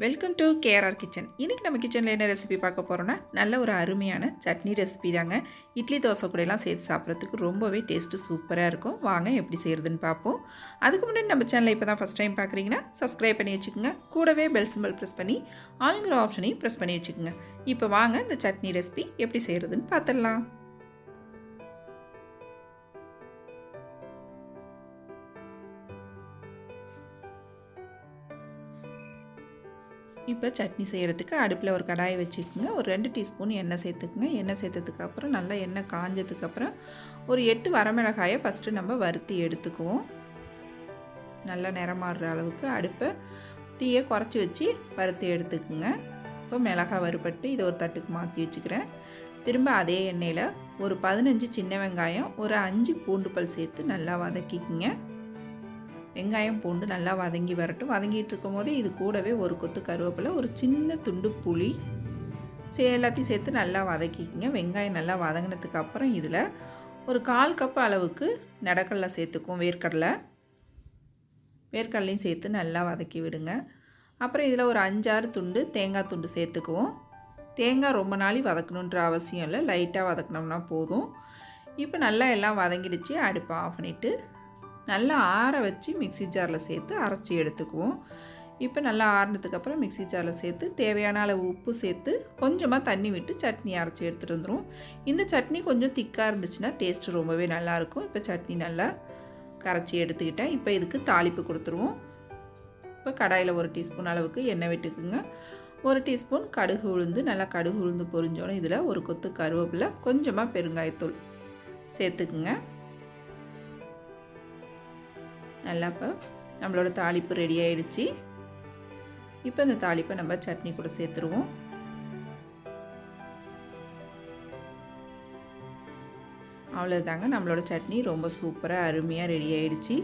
Welcome to KRR kitchen. இன்றைக்கி நம்ம கிச்சனில் என்ன ரெசிபி பார்க்க போகிறோன்னா, நல்ல ஒரு அருமையான சட்னி ரெசிபி தாங்க. இட்லி தோசை கூடலாம் சேர்த்து சாப்பிட்றதுக்கு ரொம்பவே டேஸ்ட்டு சூப்பராக இருக்கும். வாங்க எப்படி செய்கிறதுன்னு பார்ப்போம். அதுக்கு முன்னாடி நம்ம சேனலை இப்போ தான் ஃபஸ்ட் டைம் பார்க்குறீங்கன்னா சப்ஸ்கிரைப் பண்ணி வச்சுக்கோங்க. கூடவே பெல் சிம்பல் ப்ரெஸ் பண்ணி ஆளுங்கிற ஆப்ஷனையும் ப்ரெஸ் பண்ணி வச்சுக்கோங்க. இப்போ வாங்க இந்த சட்னி ரெசிபி எப்படி செய்கிறதுன்னு பார்த்துடலாம். இப்போ சட்னி செய்கிறதுக்கு அடுப்பில் ஒரு கடாயை வச்சுக்கோங்க. ஒரு 2 டீஸ்பூன் எண்ணெய் சேர்த்துக்குங்க. எண்ணெய் சேர்த்ததுக்கப்புறம் நல்லா எண்ணெய் காஞ்சதுக்கப்புறம் ஒரு 8 வரமிளகாயை ஃபஸ்ட்டு நம்ம வறுத்தி எடுத்துக்குவோம். நல்லா நிறமாறுற அளவுக்கு அடுப்பை தீயை குறைச்சி வச்சு வறுத்தி எடுத்துக்குங்க. இப்போ மிளகாய் வறுபட்டு இதை ஒரு தட்டுக்கு மாற்றி வச்சுக்கிறேன். திரும்ப அதே எண்ணெயில் ஒரு 15 சின்ன வெங்காயம், ஒரு 5 பூண்டு பல் சேர்த்து நல்லா வதக்கிக்குங்க. வெங்காயம் பூண்டு நல்லா வதங்கி வரட்டும். வதங்கிட்டு இருக்கும் போது இது கூடவே ஒரு கொத்து கருவேப்பிலை, ஒரு சின்ன துண்டு புளி எல்லாத்தையும் சேர்த்து நல்லா வதக்கிக்கிங்க. வெங்காயம் நல்லா வதங்கினதுக்கு அப்புறம் இதில் ஒரு 1/4 கப் அளவுக்கு நடக்கடலை சேர்த்துக்கும். வேர்க்கடலையும் சேர்த்து நல்லா வதக்கி விடுங்க. அப்புறம் இதில் ஒரு 5-6 துண்டு தேங்காய் துண்டு சேர்த்துக்குவோம். தேங்காய் ரொம்ப நாளி வதக்கணுன்ற அவசியம் இல்லை, லைட்டாக வதக்கினோம்னா போதும். இப்போ நல்லா எல்லாம் வதங்கிடுச்சு. அடுப்பை ஆஃப் பண்ணிவிட்டு நல்லா ஆற வச்சு மிக்ஸி ஜாரில் சேர்த்து அரைச்சி எடுத்துக்குவோம். இப்போ நல்லா ஆறினதுக்கப்புறம் மிக்ஸி ஜாரில் சேர்த்து தேவையான அளவு உப்பு சேர்த்து கொஞ்சமாக தண்ணி விட்டு சட்னி அரைச்சி எடுத்துகிட்டு வந்துடும். இந்த சட்னி கொஞ்சம் திக்காக இருந்துச்சுன்னா டேஸ்ட்டு ரொம்பவே நல்லாயிருக்கும். இப்போ சட்னி நல்லா கரைச்சி எடுத்துக்கிட்டேன். இப்போ இதுக்கு தாளிப்பு கொடுத்துருவோம். இப்போ கடாயில் 1 டீஸ்பூன் அளவுக்கு எண்ணெய் விட்டுக்குங்க. 1 டீஸ்பூன் கடுகு உளுந்து, நல்லா கடுகு உளுந்து பொரிஞ்சோன்னு இதில் ஒரு கொத்து கருவேப்பிலை, கொஞ்சமாக பெருங்காயத்தூள் சேர்த்துக்குங்க. நல்லா இப்போ நம்மளோட தாளிப்பு ரெடி ஆகிடுச்சு. இப்போ இந்த தாளிப்பை நம்ம சட்னி கூட சேர்த்துருவோம். அவ்வளோதாங்க, நம்மளோட சட்னி ரொம்ப சூப்பராக அருமையாக ரெடி ஆகிடுச்சு.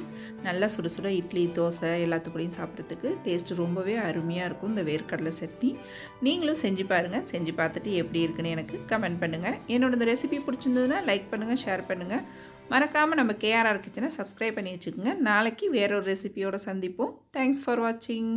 நல்லா சுட சுட இட்லி தோசை எல்லாத்துக்கூடையும் சாப்பிட்றதுக்கு டேஸ்ட்டு ரொம்பவே அருமையாக இருக்கும் இந்த வேர்க்கடலை சட்னி. நீங்களும் செஞ்சு பாருங்கள். செஞ்சு பார்த்துட்டு எப்படி இருக்குன்னு எனக்கு கமெண்ட் பண்ணுங்கள். என்னோட இந்த ரெசிபி பிடிச்சிருந்ததுன்னா லைக் பண்ணுங்கள், ஷேர் பண்ணுங்கள். மறக்காமல் நம்ம கேஆர்ஆர் கிச்சனை சப்ஸ்கிரைப் பண்ணி வச்சுக்கோங்க. நாளைக்கு வேறொரு ரெசிபியோடு சந்திப்போம். தேங்க்ஸ் ஃபார் வாட்சிங்.